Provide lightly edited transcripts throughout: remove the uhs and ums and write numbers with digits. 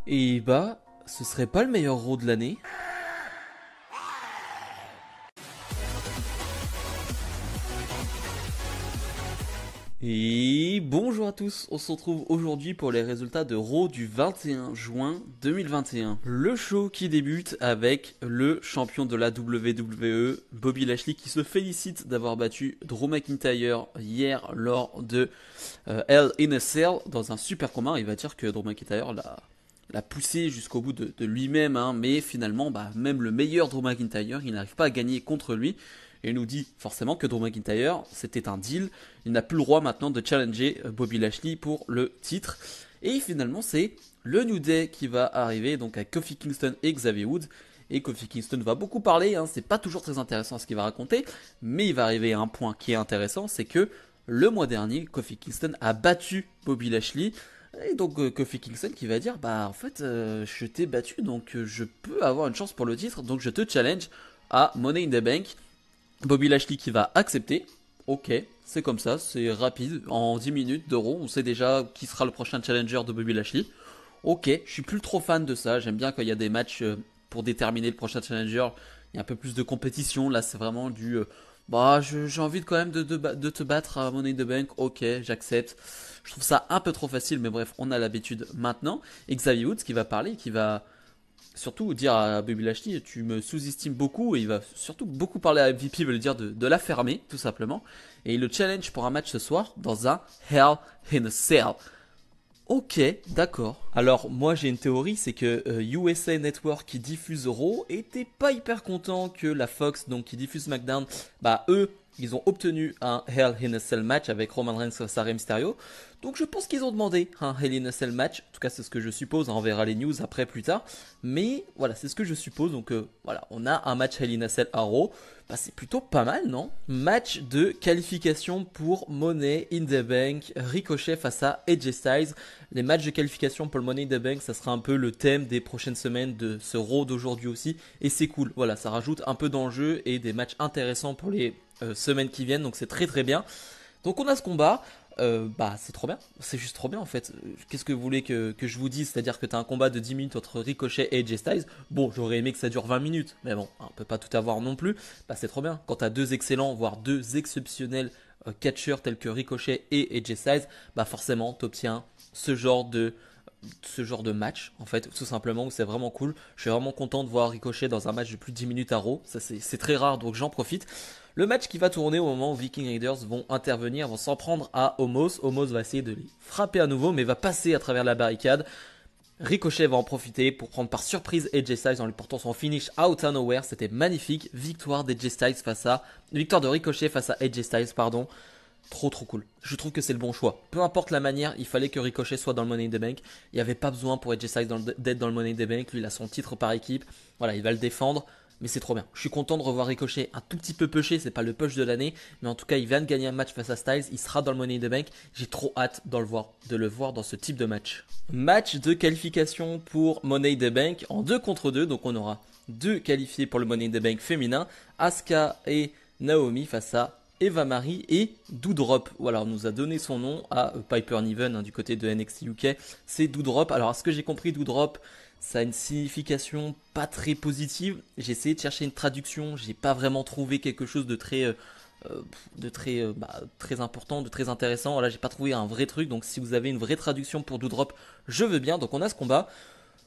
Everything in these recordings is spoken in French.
Et bah, ce serait pas le meilleur Raw de l'année. Et bonjour à tous, on se retrouve aujourd'hui pour les résultats de Raw du 21 juin 2021. Le show qui débute avec le champion de la WWE, Bobby Lashley, qui se félicite d'avoir battu Drew McIntyre hier lors de Hell in a Cell dans un super combat. Il va dire que Drew McIntyre l'a poussé jusqu'au bout de lui-même, hein, mais finalement, même le meilleur Drew McIntyre, il n'arrive pas à gagner contre lui. Et il nous dit forcément que Drew McIntyre, c'était un deal. Il n'a plus le droit maintenant de challenger Bobby Lashley pour le titre. Et finalement, c'est le New Day qui va arriver, donc avec Kofi Kingston et Xavier Woods. Et Kofi Kingston va beaucoup parler, hein, c'est pas toujours très intéressant ce qu'il va raconter, mais il va arriver à un point qui est intéressant, c'est que le mois dernier, Kofi Kingston a battu Bobby Lashley. Et donc Kofi Kingston qui va dire, en fait, je t'ai battu, donc je peux avoir une chance pour le titre, donc je te challenge à Money in the Bank. Bobby Lashley qui va accepter. Ok, c'est comme ça, c'est rapide. En 10 minutes d'euros, on sait déjà qui sera le prochain challenger de Bobby Lashley. Ok, je suis plus trop fan de ça. J'aime bien quand il y a des matchs pour déterminer le prochain challenger. Il y a un peu plus de compétition. Là, c'est vraiment du. J'ai envie quand même de te battre à Money in the Bank. Ok, j'accepte. Je trouve ça un peu trop facile, mais bref, on a l'habitude maintenant. Et Xavier Woods qui va parler, qui va surtout dire à Bobby Lashley, tu me sous-estimes beaucoup, et il va surtout beaucoup parler à MVP, il va lui dire de la fermer, tout simplement. Et il le challenge pour un match ce soir dans un Hell in a Cell. Ok, d'accord. Alors moi j'ai une théorie, c'est que USA Network qui diffuse Raw était pas hyper content que la Fox, donc qui diffuse SmackDown, eux, ils ont obtenu un Hell in a Cell match avec Roman Reigns face à Rey Mysterio. Donc je pense qu'ils ont demandé un Hell in a Cell match. En tout cas c'est ce que je suppose, hein, on verra les news après plus tard. Mais voilà, c'est ce que je suppose. Donc voilà, on a un match Hell in a Cell à Raw. C'est plutôt pas mal, non? Match de qualification pour Money in the Bank. Ricochet face à AJ Styles. Les matchs de qualification pour le Money in the Bank, ça sera un peu le thème des prochaines semaines de ce Raw d'aujourd'hui aussi. Et c'est cool. Voilà, ça rajoute un peu d'enjeu et des matchs intéressants pour les semaines qui viennent. Donc c'est très très bien. Donc on a ce combat. C'est trop bien, c'est juste trop bien en fait. Qu'est-ce que vous voulez que je vous dise? C'est-à-dire que t'as un combat de 10 minutes entre Ricochet et AJ Styles. Bon, j'aurais aimé que ça dure 20 minutes, mais bon, on peut pas tout avoir non plus. C'est trop bien. Quand t'as deux excellents, voire deux exceptionnels catcheurs tels que Ricochet et AJ Styles, forcément t'obtiens ce genre de match en fait, tout simplement, où c'est vraiment cool. Je suis vraiment content de voir Ricochet dans un match de plus de 10 minutes à Raw. Ça c'est très rare, donc j'en profite. Le match qui va tourner au moment où Viking Raiders vont intervenir, vont s'en prendre à Omos. Omos va essayer de les frapper à nouveau, mais va passer à travers la barricade. Ricochet va en profiter pour prendre par surprise AJ Styles en lui portant son finish out of nowhere. C'était magnifique. Victoire de Ricochet face à AJ Styles, pardon. Trop trop cool. Je trouve que c'est le bon choix. Peu importe la manière, il fallait que Ricochet soit dans le Money in the Bank. Il n'y avait pas besoin pour AJ Styles d'être dans le Money in the Bank. Lui, il a son titre par équipe. Voilà, il va le défendre. Mais c'est trop bien. Je suis content de revoir Ricochet un tout petit peu pushé. C'est pas le push de l'année. Mais en tout cas, il vient de gagner un match face à Styles. Il sera dans le Money in the Bank. J'ai trop hâte de le voir dans ce type de match. Match de qualification pour Money in the Bank en 2 contre 2. Donc on aura 2 qualifiés pour le Money in the Bank féminin. Asuka et Naomi face à Eva Marie et Doudrop. Voilà, on nous a donné son nom à Piper Niven, hein, du côté de NXT UK. C'est Doudrop. Alors, à ce que j'ai compris, Doudrop, ça a une signification pas très positive. J'ai essayé de chercher une traduction. J'ai pas vraiment trouvé quelque chose de très important, de très intéressant. Voilà, j'ai pas trouvé un vrai truc. Donc, si vous avez une vraie traduction pour Doudrop, je veux bien. Donc, on a ce combat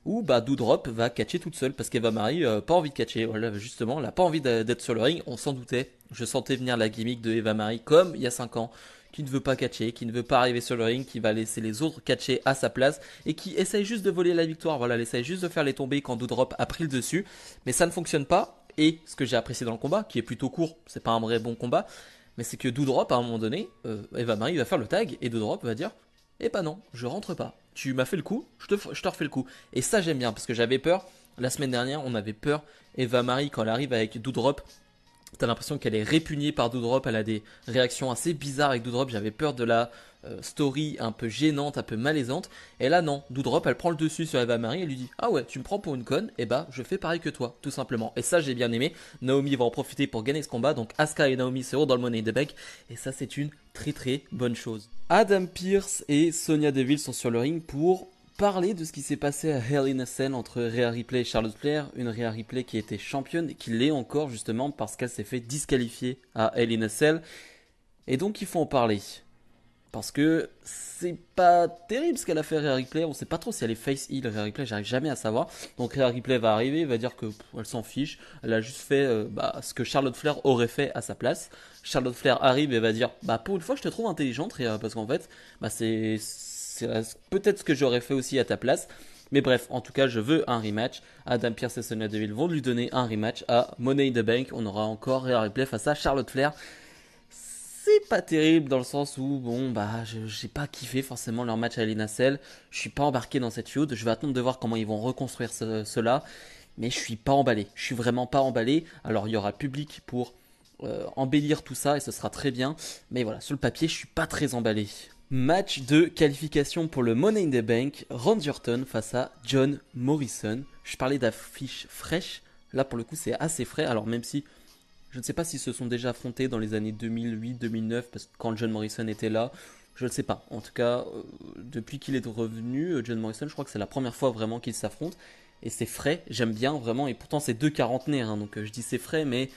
où Doudrop va catcher toute seule parce qu'Eva Marie pas envie de catcher. Voilà, justement, elle a pas envie d'être sur le ring. On s'en doutait. Je sentais venir la gimmick de Eva Marie comme il y a 5 ans, qui ne veut pas catcher, qui ne veut pas arriver sur le ring, qui va laisser les autres catcher à sa place et qui essaye juste de voler la victoire. Voilà, elle essaye juste de faire les tomber quand Doudrop a pris le dessus, mais ça ne fonctionne pas. Et ce que j'ai apprécié dans le combat, qui est plutôt court, c'est pas un vrai bon combat, mais c'est que Doudrop à un moment donné, Eva Marie va faire le tag et Doudrop va dire eh ben non, je rentre pas. Tu m'as fait le coup, je te refais le coup. Et ça j'aime bien parce que j'avais peur. La semaine dernière, on avait peur. Eva Marie, quand elle arrive avec Doudrop, t'as l'impression qu'elle est répugnée par Doudrop. Elle a des réactions assez bizarres avec Doudrop. J'avais peur de la story un peu gênante, un peu malaisante. Et là, non. Doudrop, elle prend le dessus sur Eva Marie. Elle lui dit ah ouais, tu me prends pour une conne. Et je fais pareil que toi, tout simplement. Et ça, j'ai bien aimé. Naomi va en profiter pour gagner ce combat. Donc, Asuka et Naomi seront dans le Money in the Bank. Et ça, c'est une très très bonne chose. Adam Pearce et Sonya Deville sont sur le ring pour parler de ce qui s'est passé à Hell in a Cell entre Rhea Ripley et Charlotte Flair. Une Rhea Ripley qui était championne et qui l'est encore justement parce qu'elle s'est fait disqualifier à Hell in a Cell. Et donc il faut en parler. Parce que c'est pas terrible ce qu'elle a fait Rhea Ripley. On sait pas trop si elle est face heel Rhea Ripley, j'arrive jamais à savoir. Donc Rhea Ripley va arriver, va dire que elle s'en fiche. Elle a juste fait ce que Charlotte Flair aurait fait à sa place. Charlotte Flair arrive et va dire pour une fois je te trouve intelligente Rhea, parce qu'en fait c'est peut-être ce que j'aurais fait aussi à ta place. Mais bref, en tout cas, je veux un rematch. Adam Pearce et Sonya Deville vont lui donner un rematch à Money in the Bank. On aura encore Rhea Ripley face à Charlotte Flair. C'est pas terrible dans le sens où j'ai pas kiffé forcément leur match à Hell in a Cell. Je suis pas embarqué dans cette feud. Je vais attendre de voir comment ils vont reconstruire cela, mais je suis pas emballé. Je suis vraiment pas emballé. Alors il y aura public pour embellir tout ça et ce sera très bien. Mais voilà, sur le papier, je suis pas très emballé. Match de qualification pour le Money in the Bank. Randy Orton face à John Morrison. Je parlais d'affiches fraîches. Là pour le coup c'est assez frais. Alors même si je ne sais pas s'ils se sont déjà affrontés dans les années 2008-2009, parce que quand John Morrison était là, je ne sais pas. En tout cas, depuis qu'il est revenu, John Morrison, je crois que c'est la première fois vraiment qu'ils s'affrontent. Et c'est frais, j'aime bien vraiment. Et pourtant, c'est deux quarantenaires, donc je dis c'est frais, mais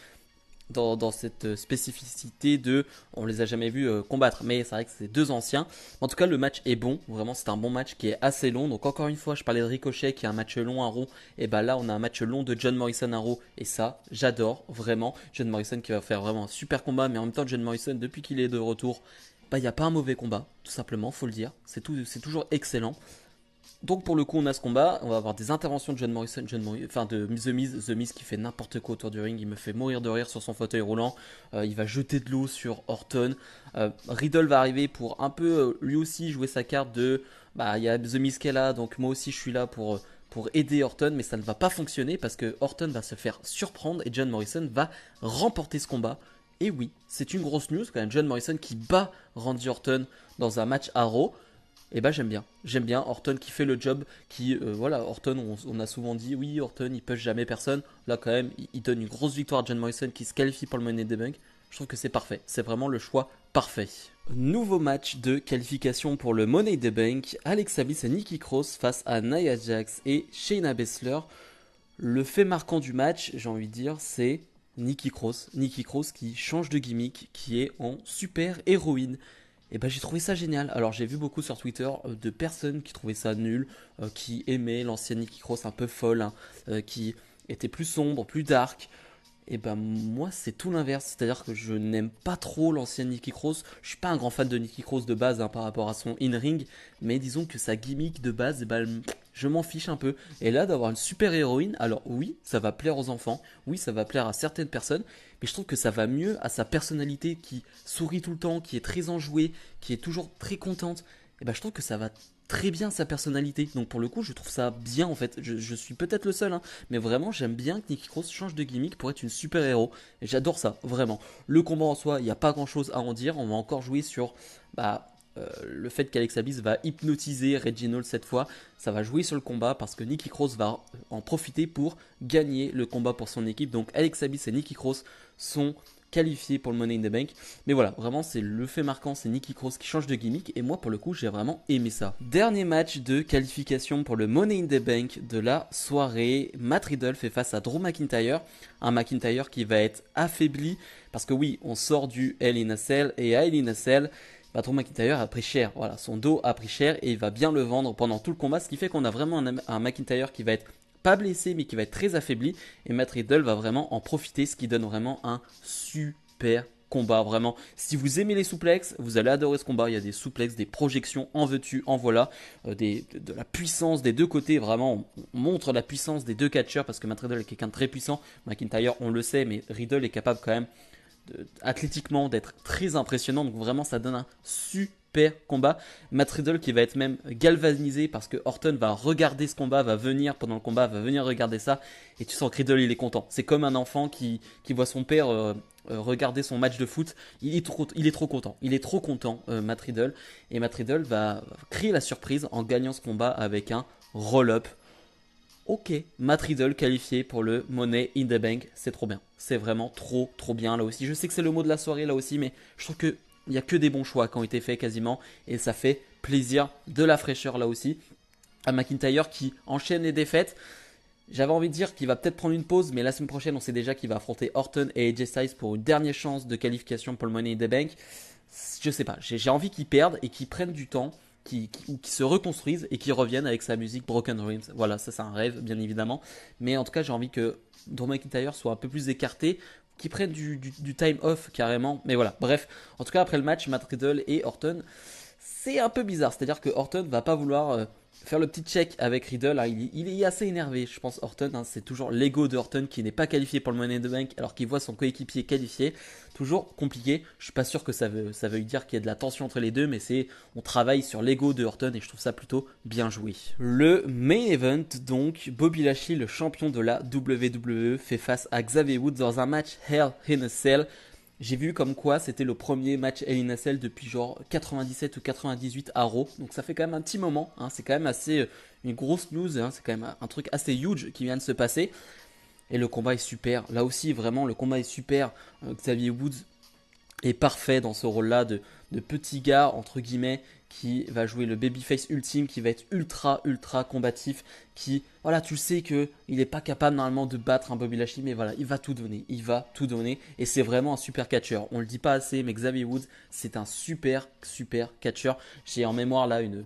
dans cette spécificité de on les a jamais vus combattre, mais c'est vrai que c'est deux anciens. En tout cas le match est bon, vraiment c'est un bon match qui est assez long. Donc encore une fois je parlais de Ricochet qui a un match long à Raw, et là on a un match long de John Morrison à Raw, et ça j'adore vraiment. John Morrison qui va faire vraiment un super combat, mais en même temps John Morrison depuis qu'il est de retour, il n'y a pas un mauvais combat, tout simplement, faut le dire, c'est toujours excellent. Donc pour le coup on a ce combat, on va avoir des interventions de John Morrison, de The Miz qui fait n'importe quoi autour du ring, il me fait mourir de rire sur son fauteuil roulant, il va jeter de l'eau sur Orton, Riddle va arriver pour un peu lui aussi jouer sa carte de il y a The Miz qui est là, donc moi aussi je suis là pour aider Orton, mais ça ne va pas fonctionner parce que Orton va se faire surprendre et John Morrison va remporter ce combat. Et oui, c'est une grosse news quand même, John Morrison qui bat Randy Orton dans un match à Raw. Et j'aime bien Orton qui fait le job, Orton, on a souvent dit, oui, Orton, il push jamais personne. Là, quand même, il donne une grosse victoire à John Morrison qui se qualifie pour le Money in the Bank. Je trouve que c'est parfait, c'est vraiment le choix parfait. Nouveau match de qualification pour le Money in the Bank, Alexa Bliss et Nikki Cross face à Nia Jax et Shayna Baszler. Le fait marquant du match, j'ai envie de dire, c'est Nikki Cross qui change de gimmick, qui est en super héroïne. Et j'ai trouvé ça génial. Alors j'ai vu beaucoup sur Twitter de personnes qui trouvaient ça nul, qui aimaient l'ancienne Nikki Cross un peu folle, qui était plus sombre, plus dark. Et moi c'est tout l'inverse, c'est-à-dire que je n'aime pas trop l'ancienne Nikki Cross. Je suis pas un grand fan de Nikki Cross de base par rapport à son in-ring, mais disons que sa gimmick de base, je m'en fiche un peu. Et là d'avoir une super héroïne, alors oui, ça va plaire aux enfants, oui ça va plaire à certaines personnes, mais je trouve que ça va mieux à sa personnalité qui sourit tout le temps, qui est très enjouée, qui est toujours très contente. Et je trouve que ça va très bien sa personnalité. Donc pour le coup, je trouve ça bien en fait. Je suis peut-être le seul, mais vraiment j'aime bien que Nikki Cross change de gimmick pour être une super héros. Et j'adore ça, vraiment. Le combat en soi, il n'y a pas grand chose à en dire. On va encore jouer sur le fait qu'Alexa Bliss va hypnotiser Reginald cette fois. Ça va jouer sur le combat parce que Nikki Cross va en profiter pour gagner le combat pour son équipe. Donc Alexa Bliss et Nikki Cross sont qualifiés pour le Money in the Bank. Mais voilà, vraiment c'est le fait marquant, c'est Nikki Cross qui change de gimmick et moi pour le coup j'ai vraiment aimé ça. Dernier match de qualification pour le Money in the Bank de la soirée. Matt Riddle fait face à Drew McIntyre, un McIntyre qui va être affaibli parce que oui, on sort du Hell in a Cell et à Hell in a Cell, Drew McIntyre a pris cher, voilà, son dos a pris cher et il va bien le vendre pendant tout le combat, ce qui fait qu'on a vraiment un McIntyre qui va être pas blessé mais qui va être très affaibli, et Matt Riddle va vraiment en profiter, ce qui donne vraiment un super combat. Vraiment, si vous aimez les souplexes, vous allez adorer ce combat. Il y a des souplexes, des projections, en veux-tu, en voilà, de la puissance des deux côtés. Vraiment, on montre la puissance des deux catcheurs parce que Matt Riddle est quelqu'un de très puissant. McIntyre, on le sait, mais Riddle est capable quand même athlétiquement d'être très impressionnant. Donc vraiment, ça donne un super combat. Matt Riddle qui va être même galvanisé parce que Orton va regarder ce combat, va venir pendant le combat, va venir regarder ça, et tu sens que Riddle il est content. C'est comme un enfant qui voit son père regarder son match de foot. Il est trop content, Matt Riddle. Et Matt Riddle va créer la surprise en gagnant ce combat avec un roll-up. Ok, Matt Riddle qualifié pour le Money in the Bank, c'est trop bien. C'est vraiment trop bien là aussi. Je sais que c'est le mot de la soirée là aussi, mais je trouve qu'il n'y a que des bons choix qui ont été faits quasiment. Et ça fait plaisir, de la fraîcheur là aussi. à McIntyre qui enchaîne les défaites. J'avais envie de dire qu'il va peut-être prendre une pause, mais la semaine prochaine, on sait déjà qu'il va affronter Orton et AJ Styles pour une dernière chance de qualification pour le Money in the Bank. Je sais pas, j'ai envie qu'il perde et qu'il prenne du temps, qu'il se reconstruise et qu'il revienne avec sa musique Broken Dreams. Voilà, ça c'est un rêve, bien évidemment. Mais en tout cas, j'ai envie que Drew McIntyre soit un peu plus écarté, qu'il prenne du time off carrément. Mais voilà, bref. En tout cas, après le match, Matt Riddle et Orton, c'est un peu bizarre. C'est-à-dire que Orton va pas vouloir faire le petit check avec Riddle. Hein. Il est assez énervé, je pense, Orton. Hein. C'est toujours l'ego de Orton qui n'est pas qualifié pour le Money in the Bank alors qu'il voit son coéquipier qualifié. Toujours compliqué. Je suis pas sûr que ça veuille dire qu'il y a de la tension entre les deux, mais on travaille sur l'ego de Orton et je trouve ça plutôt bien joué. Le main event, donc, Bobby Lashley, le champion de la WWE, fait face à Xavier Woods dans un match Hell in a Cell. J'ai vu comme quoi c'était le premier match Hell in a Cell depuis genre 97 ou 98 à Raw. Donc ça fait quand même un petit moment. Hein. C'est quand même assez une grosse news. Hein. C'est quand même un truc assez huge qui vient de se passer. Et le combat est super. Là aussi, vraiment, le combat est super. Xavier Woods est parfait dans ce rôle-là de petit gars, entre guillemets, qui va jouer le babyface ultime, qui va être ultra, ultra combatif, qui, voilà, tu sais qu'il n'est pas capable normalement de battre un Bobby Lashley, mais voilà, il va tout donner, et c'est vraiment un super catcheur. On le dit pas assez, mais Xavier Woods, c'est un super, super catcheur. J'ai en mémoire là une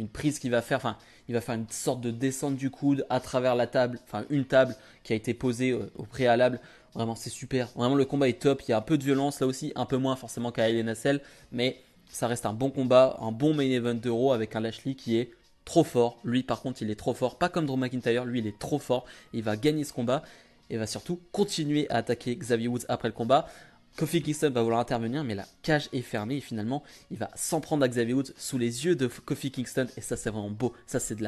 prise qu'il va faire, enfin, il va faire une sorte de descente du coude à travers la table, enfin une table qui a été posée au préalable. Vraiment, c'est super. Vraiment, le combat est top. Il y a un peu de violence là aussi, un peu moins forcément qu'à Hell in a Cell, mais ça reste un bon combat, un bon main event d'Euro avec un Lashley qui est trop fort. Lui, par contre, il est trop fort. Pas comme Drew McIntyre, lui, il est trop fort. Il va gagner ce combat et va surtout continuer à attaquer Xavier Woods après le combat. Kofi Kingston va vouloir intervenir, mais la cage est fermée et finalement, il va s'en prendre à Xavier Woods sous les yeux de Kofi Kingston. Et ça, c'est vraiment beau. Ça, c'est de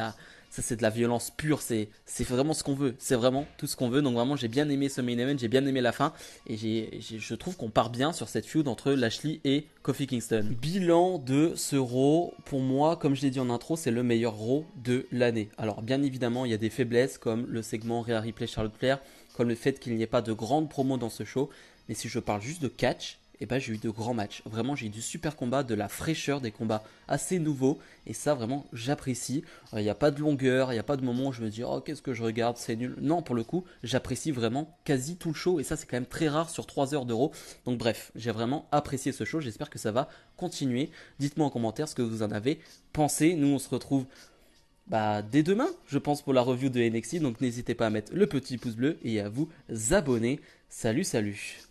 la violence pure. C'est vraiment ce qu'on veut. C'est vraiment tout ce qu'on veut. Donc, vraiment, j'ai bien aimé ce main event. J'ai bien aimé la fin. Et je trouve qu'on part bien sur cette feud entre Lashley et Kofi Kingston. Bilan de ce Raw. Pour moi, comme je l'ai dit en intro, c'est le meilleur Raw de l'année. Alors, bien évidemment, il y a des faiblesses comme le segment Rhea Ripley Charlotte Flair, comme le fait qu'il n'y ait pas de grande promo dans ce show. Mais si je parle juste de catch, eh ben, j'ai eu de grands matchs. Vraiment, j'ai eu du super combat, de la fraîcheur, des combats assez nouveaux. Et ça, vraiment, j'apprécie. Il n'y a pas de longueur, il n'y a pas de moment où je me dis, oh, qu'est-ce que je regarde, c'est nul. Non, pour le coup, j'apprécie vraiment quasi tout le show. Et ça, c'est quand même très rare sur 3 heures d'Euro. Donc, bref, j'ai vraiment apprécié ce show. J'espère que ça va continuer. Dites-moi en commentaire ce que vous en avez pensé. Nous, on se retrouve dès demain, je pense, pour la review de NXT. Donc, n'hésitez pas à mettre le petit pouce bleu et à vous abonner. Salut, salut!